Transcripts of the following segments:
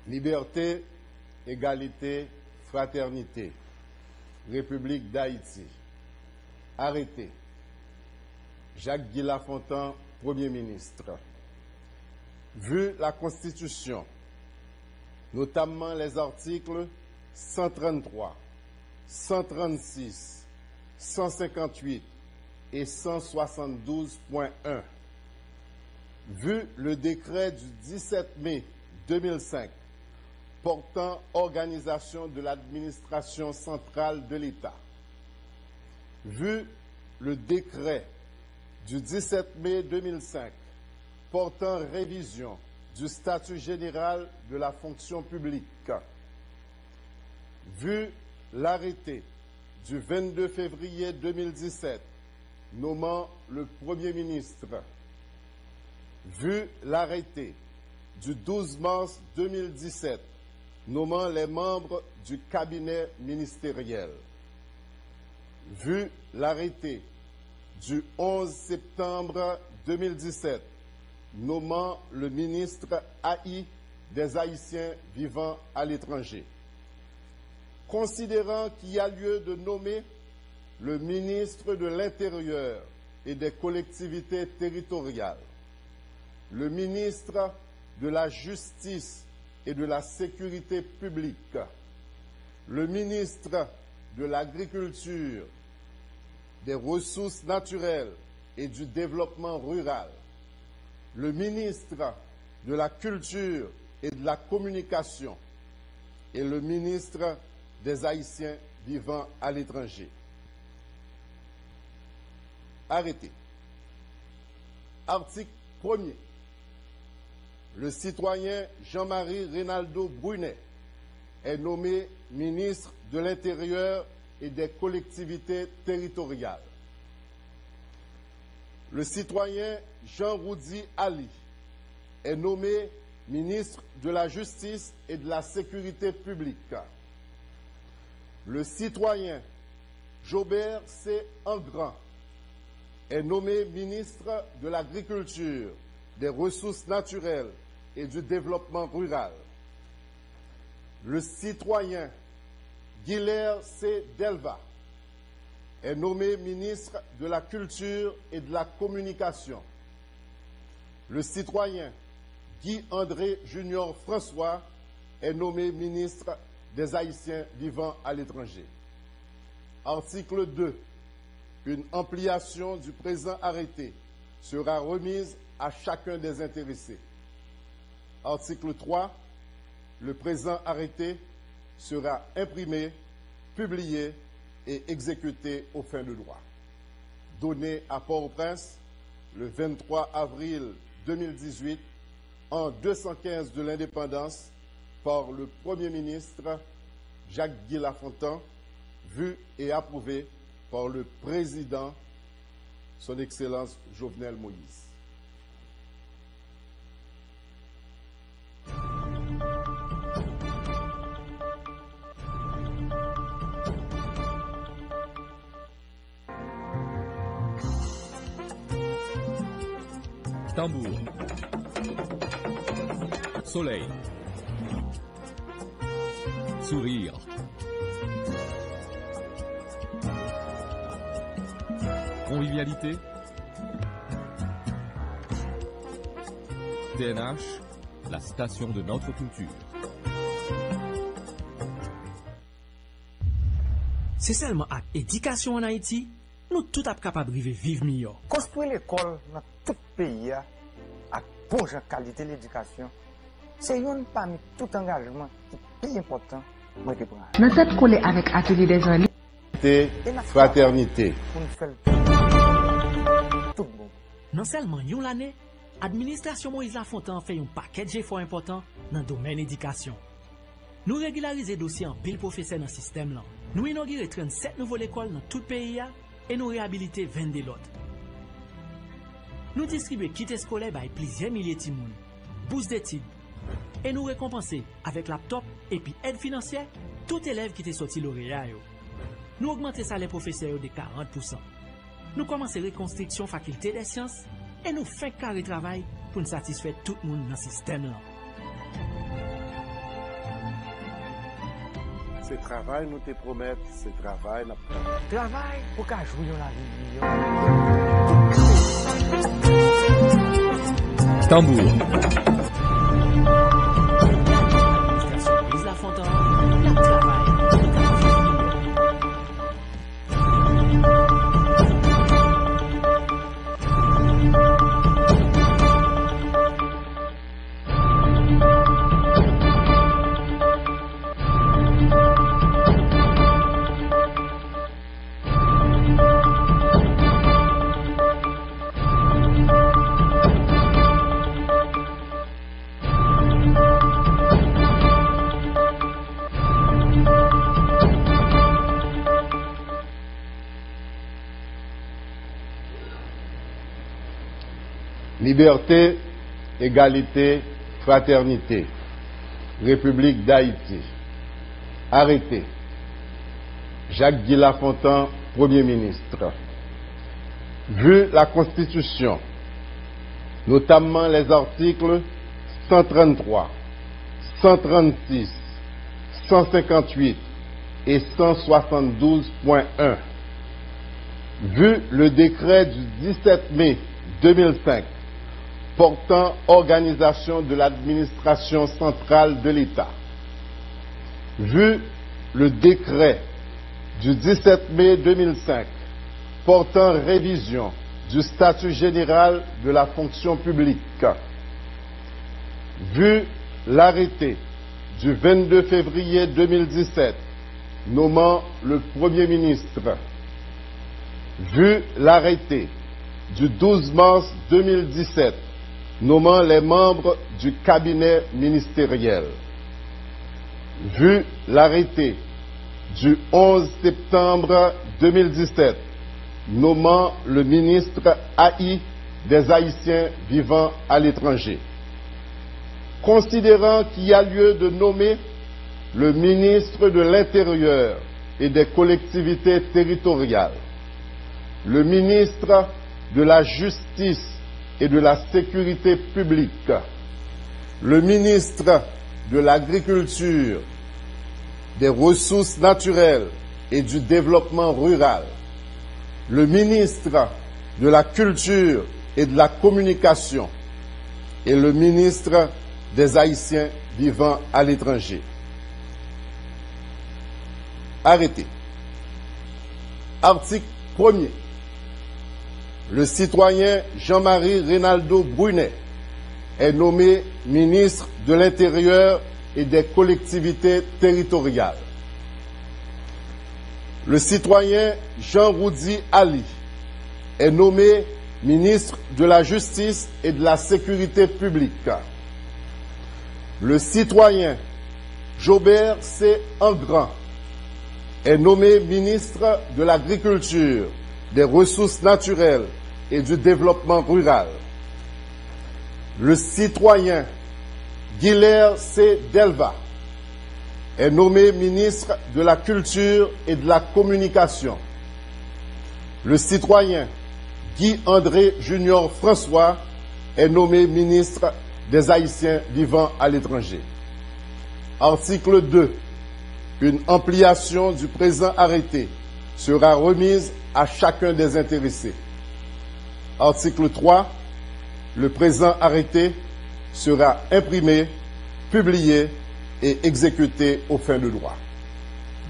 Liberté, égalité, fraternité. République d'Haïti. Arrêté. Jacques-Guy Lafontaine, Premier ministre. Vu la Constitution, notamment les articles 133, 136, 158 et 172.1, vu le décret du 17 mai 2005 portant organisation de l'administration centrale de l'État, vu le décret du 17 mai 2005 portant révision du statut général de la fonction publique, vu l'arrêté du 22 février 2017 nommant le Premier ministre, vu l'arrêté du 12 mars 2017 nommant les membres du cabinet ministériel, vu l'arrêté du 11 septembre 2017 nommant le ministre AI des Haïtiens vivant à l'étranger, considérant qu'il y a lieu de nommer le ministre de l'Intérieur et des collectivités territoriales, le ministre de la Justice et de la Sécurité publique, le ministre de l'Agriculture, des Ressources naturelles et du Développement rural, le ministre de la Culture et de la Communication et le ministre des Haïtiens vivant à l'étranger. Arrêté. Article 1er. Le citoyen Jean-Marie Reynaldo Brunet est nommé ministre de l'Intérieur et des collectivités territoriales. Le citoyen Jean-Roudi Ali est nommé ministre de la Justice et de la Sécurité publique. Le citoyen Jobert C. Engrand est nommé ministre de l'Agriculture, des Ressources naturelles et du Développement rural. Le citoyen Guilherme C. Delva est nommé ministre de la Culture et de la Communication. Le citoyen Guy-André Junior François est nommé ministre des Haïtiens vivant à l'étranger. Article 2. Une ampliation du présent arrêté sera remise à chacun des intéressés. Article 3. Le présent arrêté sera imprimé, publié et exécuté aux fins de droit. Donné à Port-au-Prince le 23 avril 2018 en 215 de l'indépendance par le Premier ministre Jacques-Guy Lafontaine, vu et approuvé par le président, son Excellence Jovenel Moïse. Tambour, soleil, sourire, convivialité, TNH, la station de notre culture. C'est seulement avec éducation en Haïti, nous tout sommes capables de vivre mieux. Construire l'école dans tout le pays avec bonne qualité de l'éducation, c'est un parmi tout engagement qui est plus important. Nous sommes collés avec Atelier des Jeunes. Fraternité. Non seulement une l'année, l'administration Moïse Lafontaine fait un paquet de efforts importants dans le domaine de l'éducation. Nous régularisons les dossiers en pile professeur dans le système. Là. Nous inaugurons 37 nouvelles écoles dans tout le pays et nous réhabilitons 22 autres. Nous distribuons kits scolaires par plusieurs milliers de personnes, bourses d'études, et nous récompensons avec laptop et puis aide financière tout élève qui est sorti lauréat. Nous augmentons ça les professeurs de 40%. Nous commençons la reconstruction faculté des sciences et nous faisons carré travail pour nous satisfaire tout le monde dans le système. C'est travail, nous te promettons, c'est travail, nous Travail pour qu'à jouer la vie. Tambour. Moïse Lafontaine, la travail. Liberté, égalité, fraternité. République d'Haïti. Arrêté. Jacques-Guy Lafontaine, Premier ministre. Vu la Constitution, notamment les articles 133, 136, 158 et 172.1, vu le décret du 17 mai 2005 portant organisation de l'administration centrale de l'État, vu le décret du 17 mai 2005 portant révision du statut général de la fonction publique, vu l'arrêté du 22 février 2017 nommant le Premier ministre, vu l'arrêté du 12 mars 2017 nommant les membres du cabinet ministériel, vu l'arrêté du 11 septembre 2017 nommant le ministre AI des Haïtiens vivant à l'étranger, considérant qu'il y a lieu de nommer le ministre de l'Intérieur et des collectivités territoriales, le ministre de la Justice et de la Sécurité publique, le ministre de l'Agriculture, des Ressources naturelles et du Développement rural, le ministre de la Culture et de la Communication et le ministre des Haïtiens vivant à l'étranger. Arrêté. Article 1er. Le citoyen Jean-Marie Reynaldo Brunet est nommé ministre de l'Intérieur et des collectivités territoriales. Le citoyen Jean-Roudi Ali est nommé ministre de la Justice et de la Sécurité publique. Le citoyen Jobert C. Engrand est nommé ministre de l'Agriculture, des Ressources naturelles et du Développement rural. Le citoyen Guilher C. Delva est nommé ministre de la Culture et de la Communication. Le citoyen Guy-André Junior François est nommé ministre des Haïtiens vivant à l'étranger. Article 2. Une ampliation du présent arrêté sera remise à chacun des intéressés. Article 3. Le présent arrêté sera imprimé, publié et exécuté aux fins de droit.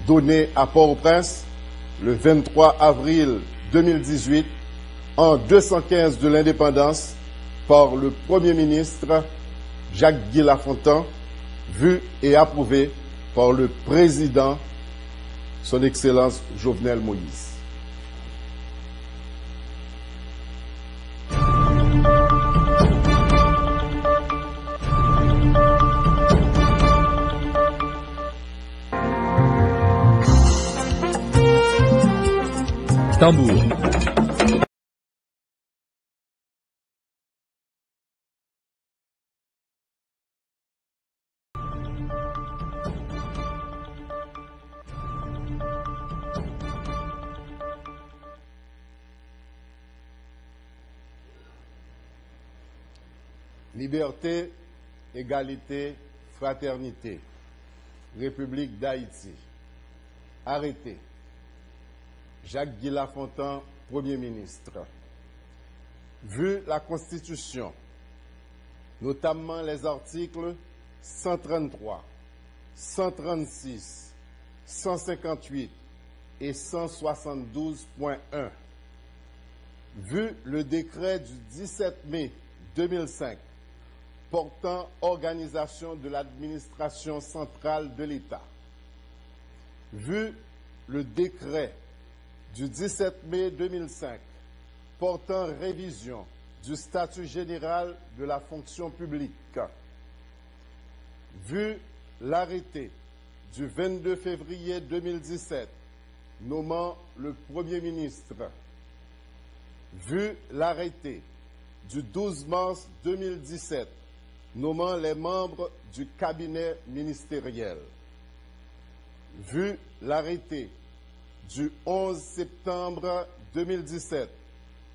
Donné à Port-au-Prince le 23 avril 2018, en 215 de l'indépendance, par le Premier ministre Jacques-Guy Lafontaine, vu et approuvé par le Président, Son Excellence Jovenel Moïse. Tambour. Liberté, égalité, fraternité. République d'Haïti. Arrêté. Jacques-Guy Lafontaine, Premier ministre. Vu la Constitution, notamment les articles 133, 136, 158 et 172.1, vu le décret du 17 mai 2005 portant organisation de l'administration centrale de l'État, vu le décret du 17 mai 2005 portant révision du statut général de la fonction publique, vu l'arrêté du 22 février 2017 nommant le Premier ministre, vu l'arrêté du 12 mars 2017 nommant les membres du cabinet ministériel, vu l'arrêté du 11 septembre 2017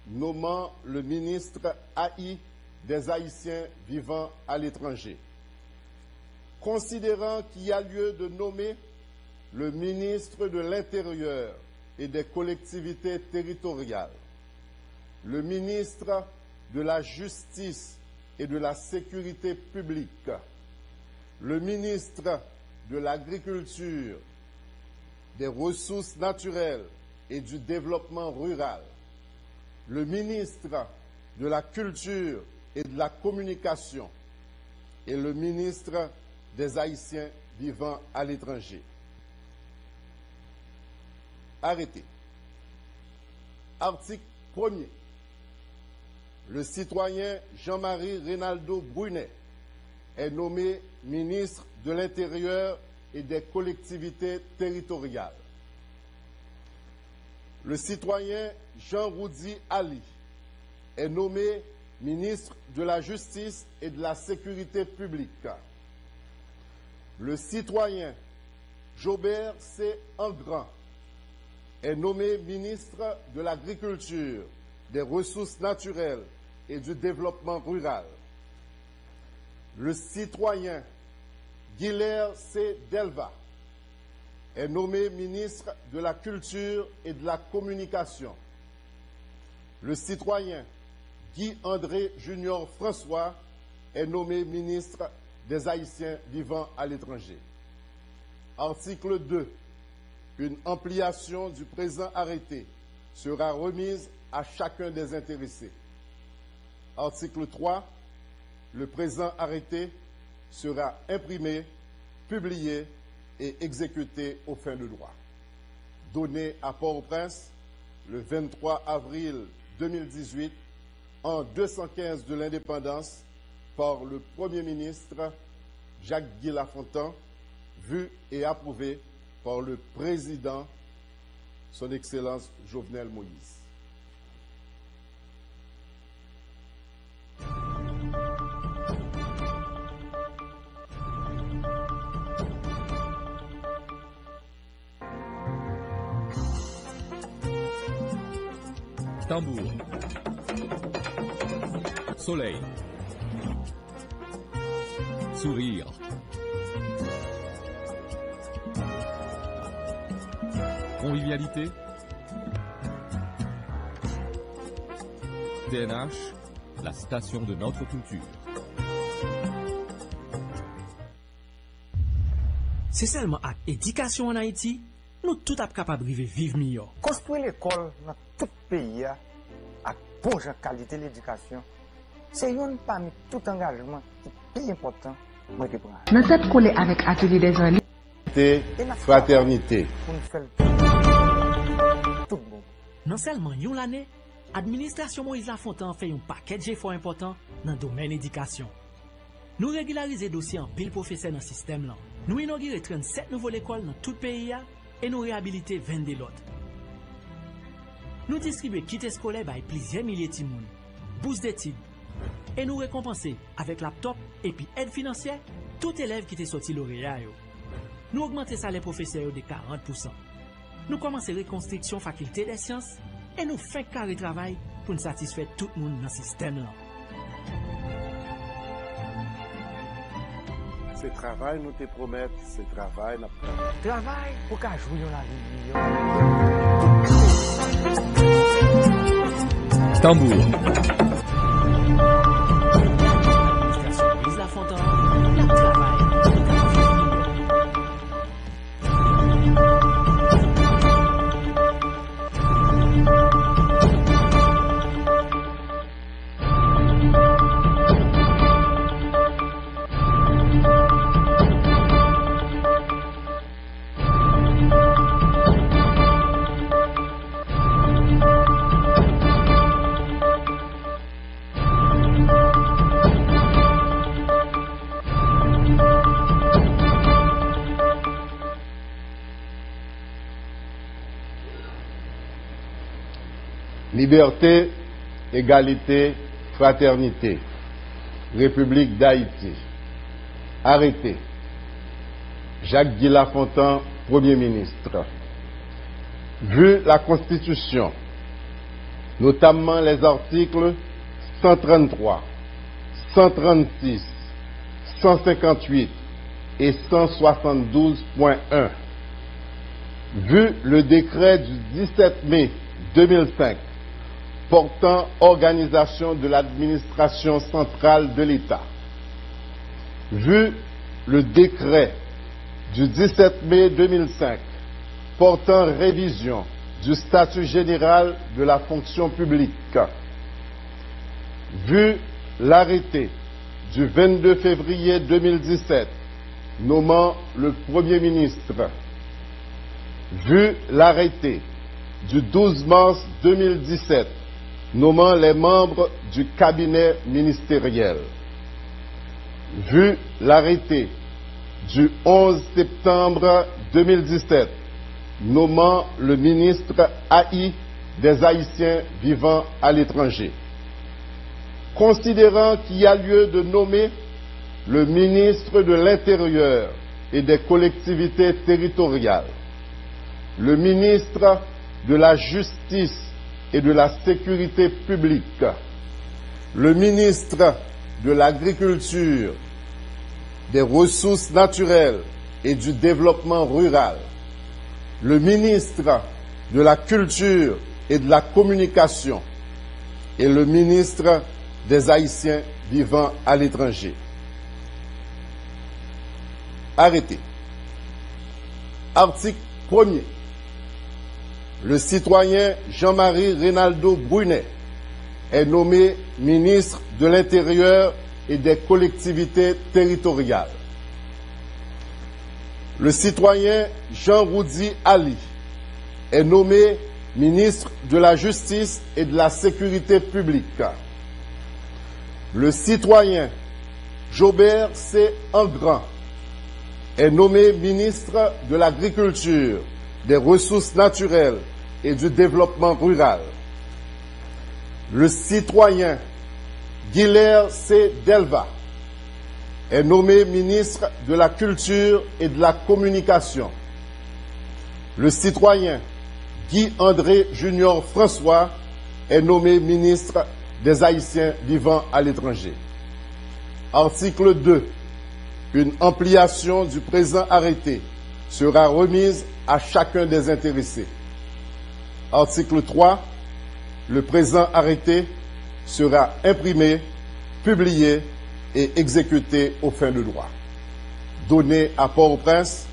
nommant le ministre AI des Haïtiens vivant à l'étranger, considérant qu'il y a lieu de nommer le ministre de l'Intérieur et des collectivités territoriales, le ministre de la Justice et de la Sécurité publique, le ministre de l'Agriculture, des Ressources naturelles et du Développement rural, le ministre de la Culture et de la Communication et le ministre des Haïtiens vivant à l'étranger. Arrêté. Article 1er. Le citoyen Jean-Marie Reynaldo Brunet est nommé ministre de l'Intérieur et des collectivités territoriales. Le citoyen Jean-Roudi Ali est nommé ministre de la Justice et de la Sécurité publique. Le citoyen Jobert C. Engrand est nommé ministre de l'Agriculture, des Ressources naturelles et du Développement rural. Le citoyen Guilher C. Delva est nommé ministre de la Culture et de la Communication. Le citoyen Guy-André Junior François est nommé ministre des Haïtiens vivant à l'étranger. Article 2. Une ampliation du présent arrêté sera remise à chacun des intéressés. Article 3. Le présent arrêté sera imprimé, publié et exécuté aux fins de droit. Donné à Port-au-Prince le 23 avril 2018, en 215 de l'indépendance, par le Premier ministre Jacques-Guy Lafontaine, vu et approuvé par le Président, Son Excellence Jovenel Moïse. Tambour. Soleil. Sourire. Convivialité. TNH, la station de notre culture. C'est seulement avec éducation en Haïti, nous tout sommes capables de vivre mieux. Construire l'école dans tout le pays, avec bon qualité de l'éducation, c'est un parmi tout engagement qui est plus important. Nous sommes collés avec Atelier des en ligne. Fraternité. Non seulement une l'année, l'administration Moïse Lafontaine fait un paquet d'efforts importants dans le domaine de l'éducation. Nous régularisons les dossiers en pile professeur dans le système. Nous inaugurons 37 nouvelles écoles dans tout le pays et nous réhabilitons 22 autres. Nous distribuons kits scolaires par plusieurs milliers de timoun, bourses d'études, et nous récompensons avec laptop et puis aide financière tout élève qui est sorti lauréat. Nous augmentons les salaires professeurs de 40%. Nous commençons la reconstruction faculté des sciences et nous faisons carré travail pour nous satisfaire tout le monde dans le système. Ce travail nous te promet, ce travail n'a pas. Travail pour qu'à jouer la vie. Tambour. Station Moïse Lafontaine, la travail. Liberté, égalité, fraternité. République d'Haïti. Arrêté. Jacques-Guy Lafontaine, Premier ministre. Vu la Constitution, notamment les articles 133, 136, 158 et 172.1, vu le décret du 17 mai 2005 portant organisation de l'administration centrale de l'État, vu le décret du 17 mai 2005 portant révision du statut général de la fonction publique, vu l'arrêté du 22 février 2017 nommant le Premier ministre, vu l'arrêté du 12 mars 2017 nommant les membres du cabinet ministériel, vu l'arrêté du 11 septembre 2017 nommant le ministre AI des Haïtiens vivant à l'étranger, considérant qu'il y a lieu de nommer le ministre de l'Intérieur et des collectivités territoriales, le ministre de la Justice et de la Sécurité publique, le ministre de l'Agriculture, des Ressources naturelles et du Développement rural, le ministre de la Culture et de la Communication et le ministre des Haïtiens vivant à l'étranger. Arrêté. Article 1er. Le citoyen Jean-Marie Reynaldo Brunet est nommé ministre de l'Intérieur et des collectivités territoriales. Le citoyen Jean-Roudi Ali est nommé ministre de la Justice et de la Sécurité publique. Le citoyen Jobert C. Engrand est nommé ministre de l'Agriculture, des Ressources naturelles et du Développement rural. Le citoyen Guilher C. Delva est nommé ministre de la Culture et de la Communication. Le citoyen Guy-André Junior François est nommé ministre des Haïtiens vivant à l'étranger. Article 2. Une ampliation du présent arrêté sera remise à chacun des intéressés. Article 3. Le présent arrêté sera imprimé, publié et exécuté aux fins de droit. Donné à Port-au-Prince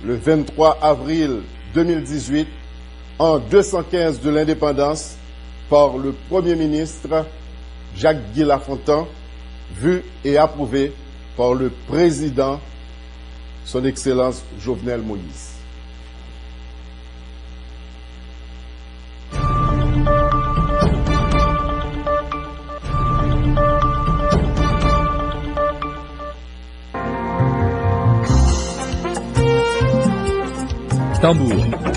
le 23 avril 2018, en 215 de l'indépendance, par le Premier ministre Jacques-Guy Lafontaine, vu et approuvé par le président, son Excellence Jovenel Moïse. Tambour.